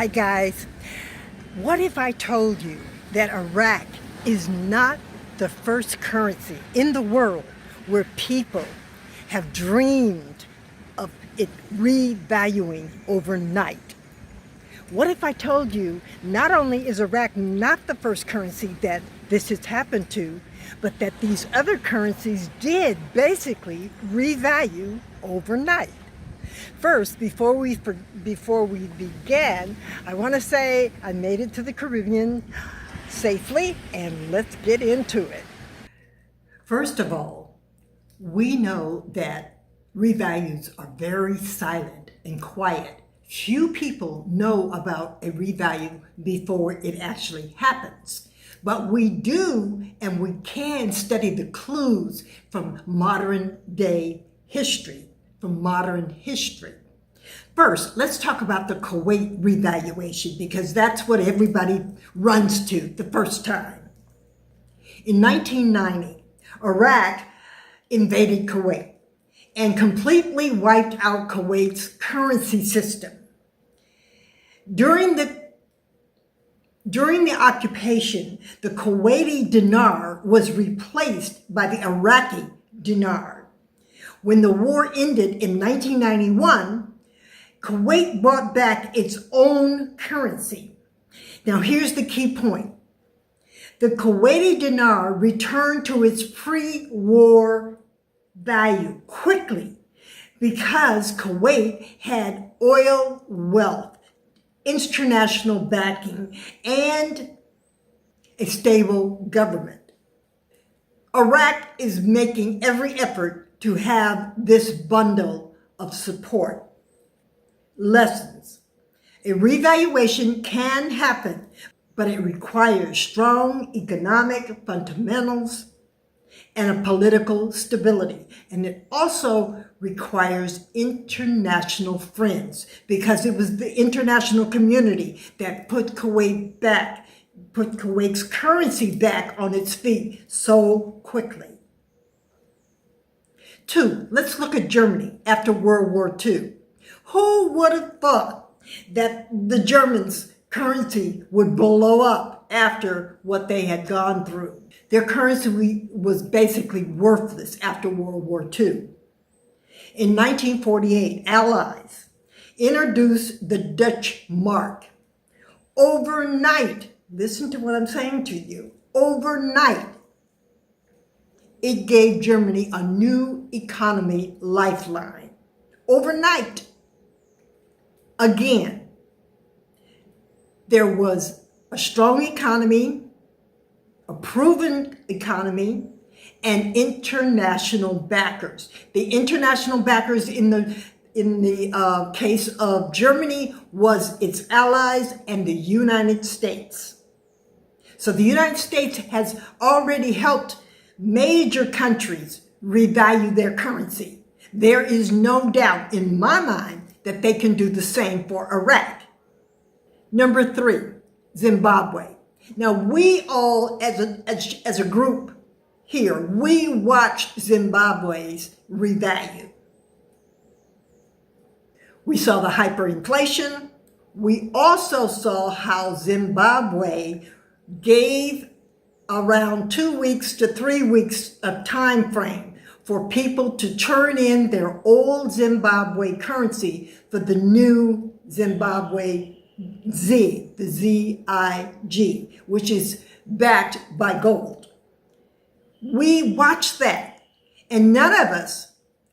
Hi guys, what if I told you that Iraq is not the first currency in the world where people have dreamed of it revaluing overnight? What if I told you not only is Iraq not the first currency that this has happened to, but that these other currencies did basically revalue overnight? First, before we began, I want to say I made it to the Caribbean safely, and let's get into it. First of all, we know that revalues are very silent and quiet. Few people know about a revalue before it actually happens. But we do, and we can study the clues from modern history. First, let's talk about the Kuwait revaluation, because that's what everybody runs to the first time. In 1990, Iraq invaded Kuwait and completely wiped out Kuwait's currency system. During the occupation, the Kuwaiti dinar was replaced by the Iraqi dinar. When the war ended in 1991, Kuwait brought back its own currency. Now here's the key point. The Kuwaiti dinar returned to its pre-war value quickly because Kuwait had oil wealth, international backing, and a stable government. Iraq is making every effort to have this bundle of support. Lessons. A revaluation can happen, but it requires strong economic fundamentals and a political stability. And it also requires international friends, because it was the international community that put Kuwait's currency back on its feet so quickly. 2, let's look at Germany after World War II. Who would have thought that the Germans' currency would blow up after what they had gone through? Their currency was basically worthless after World War II. In 1948, Allies introduced the Deutsche Mark. Overnight, listen to what I'm saying to you, overnight, it gave Germany a new economy lifeline. Overnight. Again, there was a strong economy, a proven economy, and international backers. The international backers in the case of Germany was its allies and the United States. So the United States has already helped major countries revalue their currency. There is no doubt in my mind that they can do the same for Iraq. Number 3, Zimbabwe. Now we all, as a group here, we watched Zimbabwe's revalue. We saw the hyperinflation. We also saw how Zimbabwe gave around 2 weeks to 3 weeks of time frame for people to turn in their old Zimbabwe currency for the new Zimbabwe Z, the ZIG, which is backed by gold. We watched that, and none of us,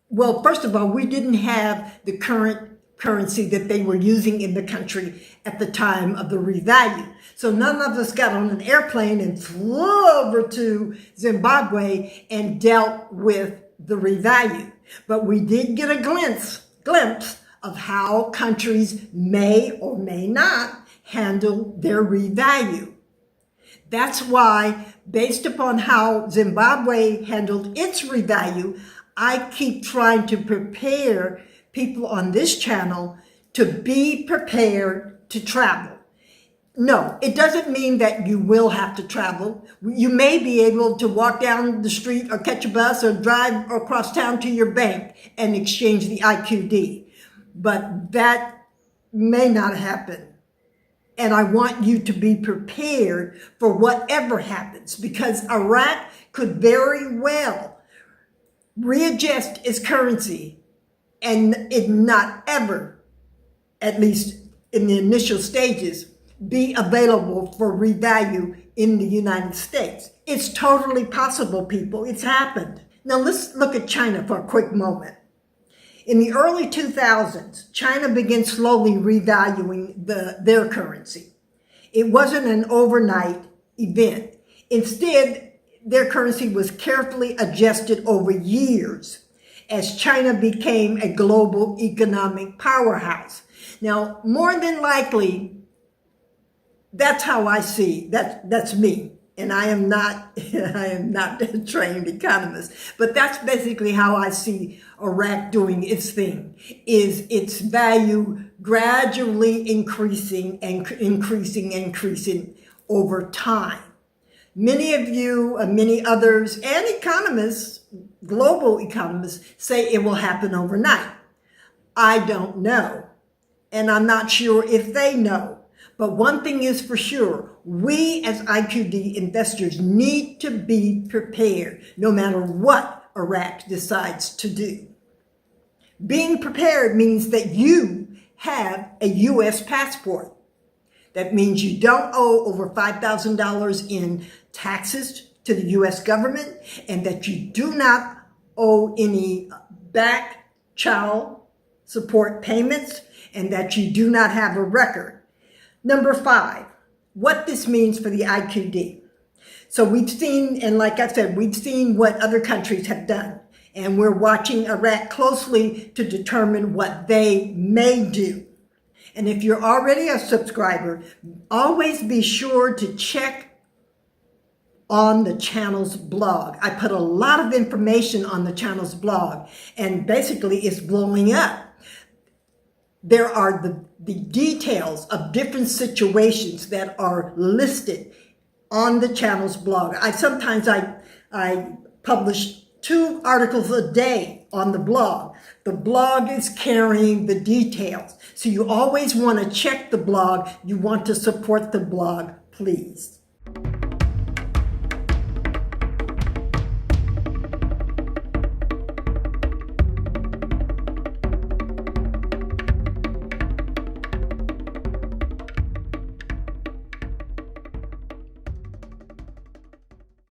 well, first of all, we didn't have the current currency that they were using in the country at the time of the revalue. So none of us got on an airplane and flew over to Zimbabwe and dealt with the revalue. But we did get a glimpse of how countries may or may not handle their revalue. That's why, based upon how Zimbabwe handled its revalue, I keep trying to prepare people on this channel to be prepared to travel. No, it doesn't mean that you will have to travel. You may be able to walk down the street or catch a bus or drive across town to your bank and exchange the IQD. But that may not happen. And I want you to be prepared for whatever happens, because Iraq could very well readjust its currency and it not ever, at least in the initial stages, be available for revalue in the United States. It's totally possible, people. It's happened. Now let's look at China for a quick moment. In the early 2000s, China began slowly revaluing their currency. It wasn't an overnight event. Instead, their currency was carefully adjusted over years as China became a global economic powerhouse. Now, more than likely, that's how I see, that's me. And I am not a trained economist, but that's basically how I see Iraq doing its thing, is its value gradually increasing and increasing over time. Many of you, many others, and economists, global economists, say it will happen overnight. I don't know, and I'm not sure if they know. But one thing is for sure, we as IQD investors need to be prepared no matter what Iraq decides to do. Being prepared means that you have a U.S. passport. That means you don't owe over $5,000 in taxes to the U.S. government, and that you do not owe any back child support payments, and that you do not have a record. Number 5, what this means for the IQD. So we've seen, and like I said, we've seen what other countries have done, and we're watching Iraq closely to determine what they may do. And if you're already a subscriber, always be sure to check on the channel's blog. I put a lot of information on the channel's blog, and basically it's blowing up. There are the details of different situations that are listed on the channel's blog. Sometimes I publish 2 articles a day on the blog. The blog is carrying the details. So you always want to check the blog. You want to support the blog, please.